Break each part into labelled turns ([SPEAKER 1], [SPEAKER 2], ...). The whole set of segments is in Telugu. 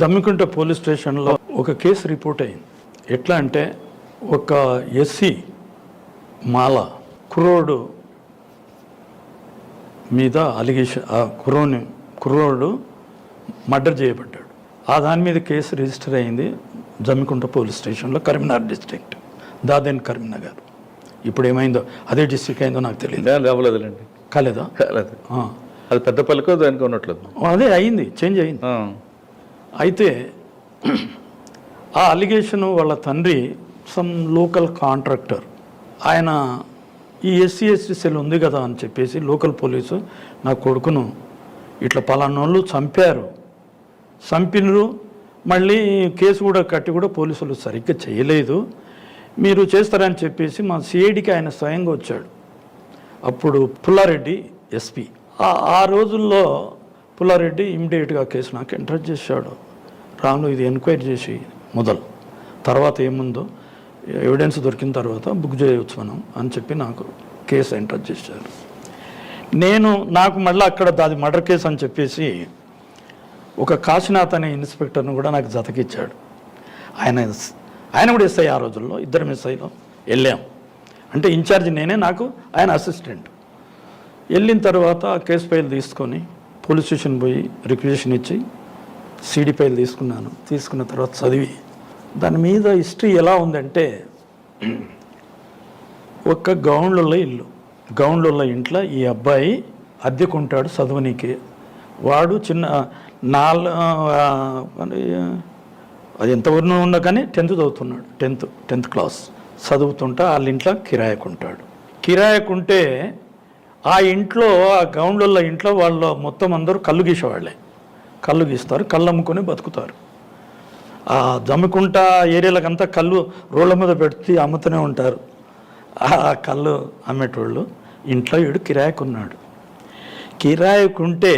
[SPEAKER 1] జమ్మికుంట పోలీస్ స్టేషన్లో ఒక కేసు రిపోర్ట్ అయింది. ఎట్లా అంటే ఒక ఎస్సీ మాల కుర్రోడు మీద అలిగేషన్, ఆ కుర్రోడు మర్డర్ చేయబడ్డాడు. ఆ దాని మీద కేసు రిజిస్టర్ అయింది జమ్మికుంట పోలీస్ స్టేషన్లో, కరీంనగర్ డిస్ట్రిక్ట్, దాదేన్ కరీంనగర్. ఇప్పుడు ఏమైందో అదే డిస్ట్రిక్ట్ అయిందో నాకు తెలియదు.
[SPEAKER 2] అవ్వలేదులేండి.
[SPEAKER 1] కాలేదా?
[SPEAKER 2] కాలేదు. అది పెద్దపల్లికో దానికి ఉన్నట్లేదు.
[SPEAKER 1] అదే అయింది, చేంజ్ అయింది. అయితే ఆ అలిగేషన్ వాళ్ళ తండ్రి సమ్ లోకల్ కాంట్రాక్టర్, ఆయన ఈ ఎస్సీ సెల్ ఉంది కదా అని చెప్పేసి లోకల్ పోలీసు నా కొడుకును ఇట్లా పలానోళ్ళు చంపినరు, మళ్ళీ కేసు కూడా కట్టి కూడా పోలీసులు సరిగ్గా చేయలేదు, మీరు చేస్తారని చెప్పేసి మా సిఐడికి ఆయన స్వయంగా వచ్చాడు. అప్పుడు పుల్లారెడ్డి ఎస్పీ. ఆ రోజుల్లో పుల్లారెడ్డి ఇమ్మీడియట్గా కేసు నాకు ఎంటర్ చేశాడు. రాను ఇది ఎంక్వైరీ చేసి మొదలు, తర్వాత ఏముందో ఎవిడెన్స్ దొరికిన తర్వాత బుక్ చేయవచ్చు మనం అని చెప్పి నాకు కేసు ఎంటర్ చేశారు. నాకు మళ్ళీ అక్కడ అది మర్డర్ కేసు అని చెప్పేసి ఒక కాశీనాథ్ అనే ఇన్స్పెక్టర్ను కూడా నాకు జతకిచ్చాడు. ఆయన కూడా ఎస్ఐ. ఆ రోజుల్లో ఇద్దరం ఎస్ఐలో వెళ్ళాం. అంటే ఇన్ఛార్జ్ నేనే, నాకు ఆయన అసిస్టెంట్. వెళ్ళిన తర్వాత కేసు ఫైల్ తీసుకొని పోలీస్ స్టేషన్ పోయి రిక్వెజిషన్ ఇచ్చి సీడీ ఫైల్ తీసుకున్నాను. తీసుకున్న తర్వాత చదివి దాని మీద హిస్టరీ ఎలా ఉందంటే, ఒక గౌండ్ల ఇంట్లో ఈ అబ్బాయి అద్దెకుంటాడు చదువునీకి. వాడు చిన్న అది ఎంతవరకు ఉన్నా కానీ 10th చదువుతున్నాడు, 10th క్లాస్ చదువుతుంటా వాళ్ళ ఇంట్లో కిరాయకుంటే ఆ ఇంట్లో, ఆ గౌండ్ల ఇంట్లో వాళ్ళు మొత్తం అందరూ కళ్ళు గీసేవాళ్ళే. కళ్ళు గీస్తారు, కళ్ళు అమ్ముకొని బతుకుతారు. ఆ జమ్మికుంట ఏరియాలకంతా కళ్ళు రోడ్ల మీద పెట్టి అమ్ముతూనే ఉంటారు. ఆ కళ్ళు అమ్మేటోళ్ళు ఇంట్లో వీడు కిరాయకుంటే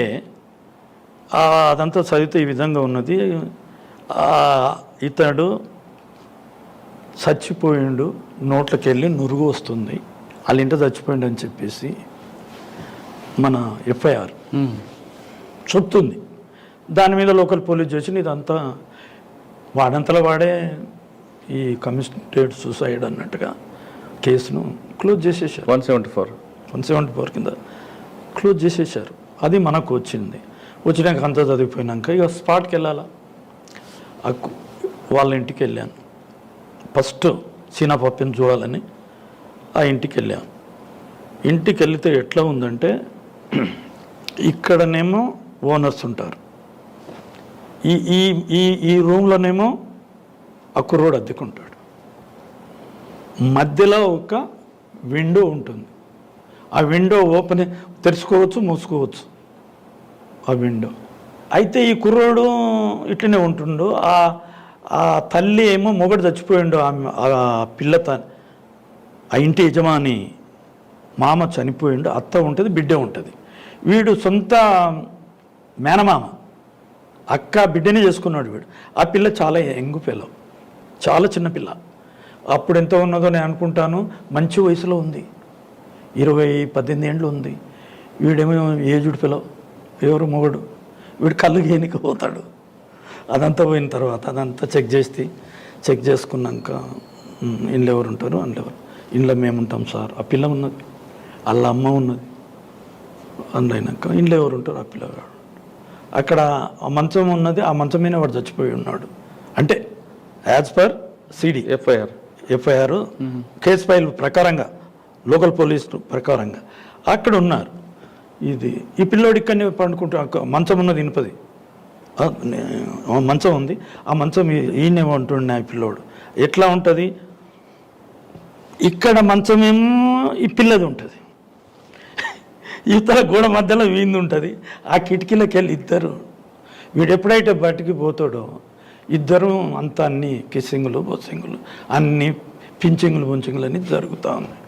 [SPEAKER 1] అదంతా చదివితే ఈ విధంగా ఉన్నది. ఇతడు చచ్చిపోయిండు, నోట్లకి వెళ్ళి నురుగు వస్తుంది, వాళ్ళ ఇంట చచ్చిపోయిండు అని చెప్పేసి మన ఎఫ్ఐఆర్ చెప్తుంది. దాని మీద లోకల్ పోలీస్ చేసి ఇదంతా వాడంతలో వాడే ఈ కమిషనరేట్ సూసైడ్ అన్నట్టుగా కేసును క్లోజ్ చేసేసారు. 174 కింద క్లోజ్ చేసేసారు. అది మనకు వచ్చినాక అంతా చదివిపోయినాక ఇక స్పాట్కి వెళ్ళాలా. వాళ్ళ ఇంటికి వెళ్ళాను. ఫస్ట్ సీనా పప్పిని చూడాలని ఆ ఇంటికి వెళ్ళాను. ఇంటికి వెళితే ఎట్లా ఉందంటే, ఇక్కడనేమో ఓనర్స్ ఉంటారు, ఈ రూమ్లోనేమో ఆ కుర్రోడు అద్దెకుంటాడు. మధ్యలో ఒక విండో ఉంటుంది. ఆ విండో తెరుచుకోవచ్చు, మూసుకోవచ్చు ఆ విండో. అయితే ఈ కుర్రోడు ఇట్లనే ఉంటుండు. ఆ తల్లి ఏమో మొగడు చచ్చిపోయిండు, ఆ ఆ ఇంటి యజమాని మామ చనిపోయిండు, అత్త ఉంటుంది, బిడ్డ ఉంటుంది. వీడు సొంత మేనమామ, అక్క బిడ్డనే చేసుకున్నాడు వీడు. ఆ పిల్ల చాలా యంగ్ పిల్ల, చాలా చిన్న పిల్ల. అప్పుడు ఎంత ఉన్నదో నేను అనుకుంటాను, మంచి వయసులో ఉంది, 18 ఏండ్లు ఉంది. వీడేమో ఏజుడు పిల్ల, ఎవరు మొగడు. వీడు కళ్ళు గేనికి పోతాడు. అదంతా పోయిన తర్వాత అదంతా చెక్ చేసుకున్నాక ఇంట్లో ఎవరు ఉంటారు, ఇంట్లో మేము ఉంటాం సార్, ఆ పిల్ల ఉన్నది, వాళ్ళ అమ్మ ఉన్నది. అందులోనాక ఇంట్లో ఎవరు ఉంటారు, ఆ పిల్లగాడు. అక్కడ ఆ మంచం ఉన్నది, ఆ మంచం మీద వాడు చచ్చిపోయి ఉన్నాడు. అంటే as per CD FIR case file ప్రకారంగా, లోకల్ పోలీస్ ప్రకారంగా అక్కడ ఉన్నారు. ఈ పిల్లోడు ఇక్కడనే పండుకుంటూ, మంచం ఉన్నది ఇనుపది, మంచం ఉంది, ఆ మంచం ఈయనే ఉంటుండే. ఆ పిల్లోడు ఎట్లా ఉంటుంది, ఇక్కడ మంచమేమో ఈ పిల్లది ఉంటుంది, ఇతర గోడ మధ్యలో వీంది ఉంటుంది. ఆ కిటికీలోకి వెళ్ళి ఇద్దరు, వీడు ఎప్పుడైతే బయటికి పోతాడో ఇద్దరు అంతా అన్ని కిస్సింగులు బొస్సింగులు అన్ని పించింగులు బొంచింగులు అన్నీ జరుగుతూ ఉన్నాయి.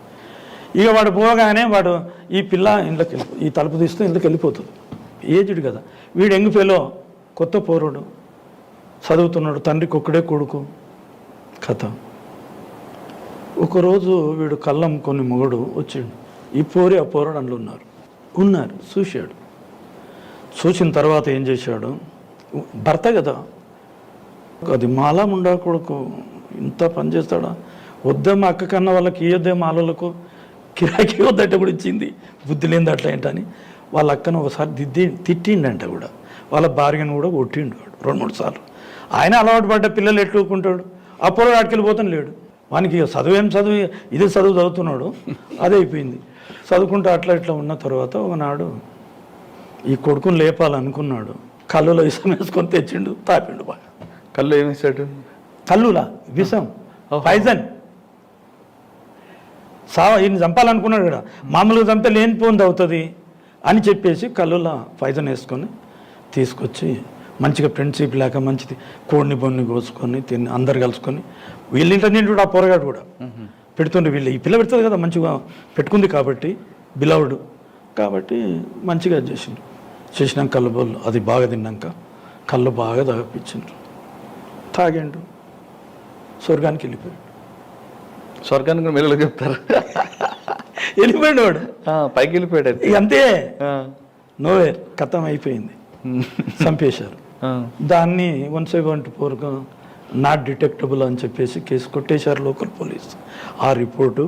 [SPEAKER 1] ఇక వాడు పోగానే ఈ పిల్ల ఇంట్లోకి ఈ తలుపు తీస్తూ ఇంట్లోకి వెళ్ళిపోతుంది. ఏజ్డ్ కదా వీడు, యంగ్ ఫెలో, కొత్త పోరుడు, చదువుతున్నాడు, తండ్రికి ఒక్కడే కొడుకు కథ. ఒకరోజు వీడు కళ్ళం కొన్ని మొగడు వచ్చిండు, ఈ పోరి ఆ పోరాడు అందులో ఉన్నారు చూశాడు. చూసిన తర్వాత ఏం చేశాడు, భర్త కదా అది మాలా ముండా కొడుకు ఇంత పని చేస్తాడా? వద్దే మా అక్క కన్నా వాళ్ళకి ఇయ్యొద్దే మాలలకు కిరాకీ వద్దట కూడా ఇచ్చింది, బుద్ధి లేని అట్లా ఏంటని వాళ్ళ అక్కను ఒకసారి తిట్టిండంట కూడా, వాళ్ళ భార్యను కూడా కొట్టిండు వాడు 2-3 సార్లు. ఆయన అలవాటు పడ్డ పిల్లలు ఎట్లుకుంటాడు, అప్పుడు ఆడికెళ్ళిపోతాను లేడు. వానికి చదువేం చదువు, ఇదే చదువు చదువుతున్నాడు, అదే అయిపోయింది. చదువుకుంటూ అట్లా ఇట్లా ఉన్న తర్వాత ఒకనాడు ఈ కొడుకుని లేపాలనుకున్నాడు, కళ్ళులో విషం వేసుకొని తెచ్చిండు, తాపిండు బాగా.
[SPEAKER 2] కళ్ళు ఏం వేసాడు?
[SPEAKER 1] కళ్ళులా విషం, పాయిజన్. ఈయన చంపాలనుకున్నాడు కదా, మామూలుగా చంపే లేనిపోంది అవుతుంది అని చెప్పేసి కళ్ళులా పాయిజన్ వేసుకొని తీసుకొచ్చి మంచిగా ఫ్రెండ్షిప్ లేక మంచిది కోడిని బొన్ని కోసుకొని తిని అందరు కలుసుకొని వీళ్ళింట నిండు ఆ పొరగాడు కూడా పెడుతుండే. వీళ్ళు ఈ పిల్ల పెడుతుంది కదా, మంచిగా పెట్టుకుంది కాబట్టి బిలవుడు కాబట్టి మంచిగా చేసినాక కళ్ళు బోళ్ళు అది బాగా తిన్నాక కళ్ళు బాగా తాగిపించిండ్రు, తాగిండు, స్వర్గానికి వెళ్ళిపోయాడు.
[SPEAKER 2] స్వర్గానికి కూడా మెల్లగా చెప్తారు.
[SPEAKER 1] వెళ్ళిపోయాడు వాడు,
[SPEAKER 2] పైకి వెళ్ళిపోయాడు.
[SPEAKER 1] ఇక అంతే, నోవేర్, కథం అయిపోయింది, చంపేశారు. దాన్ని 174గా నాట్ డిటెక్టబుల్ అని చెప్పేసి కేసు కొట్టేశారు లోకల్ పోలీస్. ఆ రిపోర్టు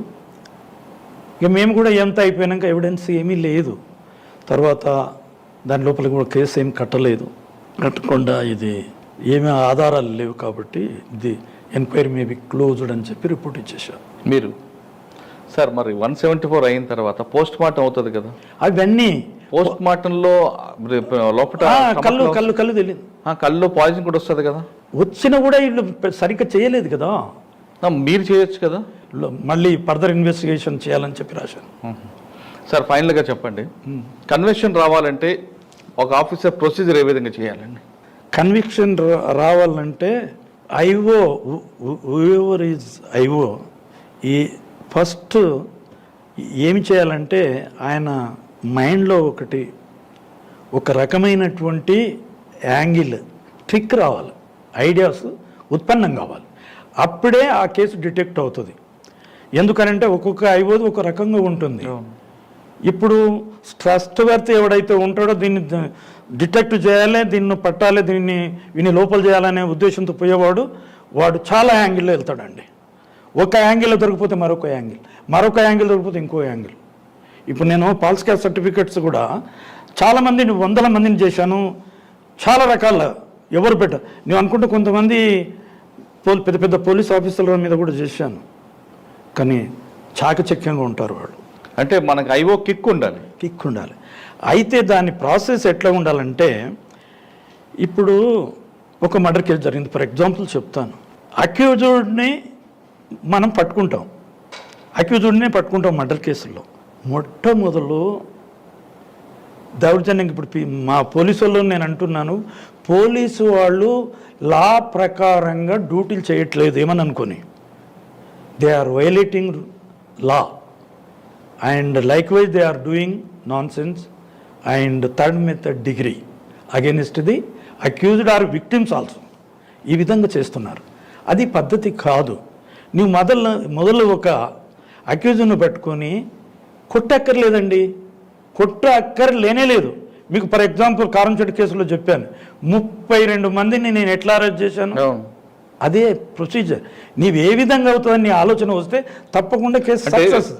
[SPEAKER 1] ఇక మేము కూడా ఎంత అయిపోయాక ఎవిడెన్స్ ఏమీ లేదు. తర్వాత దాని లోపల కూడా కేసు ఏం కట్టకుండా ఇది ఏమీ ఆధారాలు లేవు కాబట్టి ఇది ఎంక్వైరీ మేబీ క్లోజ్డ్ అని చెప్పి రిపోర్ట్ ఇచ్చేసారు.
[SPEAKER 2] మీరు సార్ మరి 174 అయిన తర్వాత పోస్ట్ మార్టం అవుతుంది కదా,
[SPEAKER 1] అవన్నీ
[SPEAKER 2] పోస్ట్ మార్టంలో లోపల
[SPEAKER 1] కళ్ళు తెలియదు,
[SPEAKER 2] కళ్ళు పాయిజన్ కూడా వస్తుంది కదా.
[SPEAKER 1] వచ్చినా కూడా వీళ్ళు సరిగ్గా చేయలేదు కదా,
[SPEAKER 2] మీరు చేయొచ్చు కదా,
[SPEAKER 1] మళ్ళీ ఫర్దర్ ఇన్వెస్టిగేషన్ చేయాలని చెప్పి రాశాను.
[SPEAKER 2] సార్ ఫైనల్గా చెప్పండి, కన్విక్షన్ రావాలంటే ఒక ఆఫీసర్ ప్రొసీజర్ ఏ విధంగా చేయాలండి?
[SPEAKER 1] కన్విక్షన్ రావాలంటే ఐఓ ఈ ఫస్ట్ ఏమి చేయాలంటే ఆయన మైండ్లో ఒక రకమైనటువంటి యాంగిల్ ట్రిక్ రావాలి, ఐడియాస్ ఉత్పన్నం కావాలి, అప్పుడే ఆ కేసు డిటెక్ట్ అవుతుంది. ఎందుకనంటే ఒక్కొక్క ఐఓది ఒక రకంగా ఉంటుంది. ఇప్పుడు ట్రస్ట్ వర్త్ ఎవడైతే ఉంటాడో దీన్ని డిటెక్ట్ చేయాలి, దీన్ని పట్టాలి, వీని లోపల చేయాలనే ఉద్దేశంతో పోయేవాడు చాలా యాంగిల్లో వెళ్తాడండి. ఒక యాంగిల్లో దొరికిపోతే మరొక యాంగిల్ దొరికిపోతే ఇంకో యాంగిల్. ఇప్పుడు నేను పాల్స్ క్యాస్ట్ సర్టిఫికెట్స్ కూడా చాలామంది 100 మందిని చేశాను, చాలా రకాల ఎవరు నువ్వు అనుకుంటే కొంతమంది పెద్ద పెద్ద పోలీస్ ఆఫీసర్ల మీద కూడా చేశాను, కానీ చాకచక్యంగా ఉంటారు వాళ్ళు.
[SPEAKER 2] అంటే మనకు ఐఓ కిక్ ఉండాలి.
[SPEAKER 1] అయితే దాని ప్రాసెస్ ఎట్లా ఉండాలంటే, ఇప్పుడు ఒక మర్డర్ కేసు జరిగింది, ఫర్ ఎగ్జాంపుల్ చెప్తాను. అక్యూజ్డ్ని మనం పట్టుకుంటాం మర్డర్ కేసుల్లో. మొట్టమొదలు దౌర్జన్యం, ఇప్పుడు మా పోలీసు వాళ్ళు నేను అంటున్నాను, పోలీసు వాళ్ళు లా ప్రకారంగా డ్యూటీలు చేయట్లేదు ఏమని అనుకొని, they are violating law and likewise they are doing nonsense and third method degree against the accused or victims also. ఈ విధంగా చేస్తున్నారు, అది పద్ధతి కాదు. నువ్వు మొదలు ఒక అక్యూజ్ను పెట్టుకొని కొట్టక్కర్లేదండి, లేదు. మీకు ఫర్ ఎగ్జాంపుల్ కారంచెట్టు కేసులో చెప్పాను, 32 మందిని నేను ఎట్లా అరెస్ట్ చేశాను, అదే ప్రొసీజర్. నీవు ఏ విధంగా అవుతుందని నీ ఆలోచన వస్తే తప్పకుండా కేసు సక్సెస్.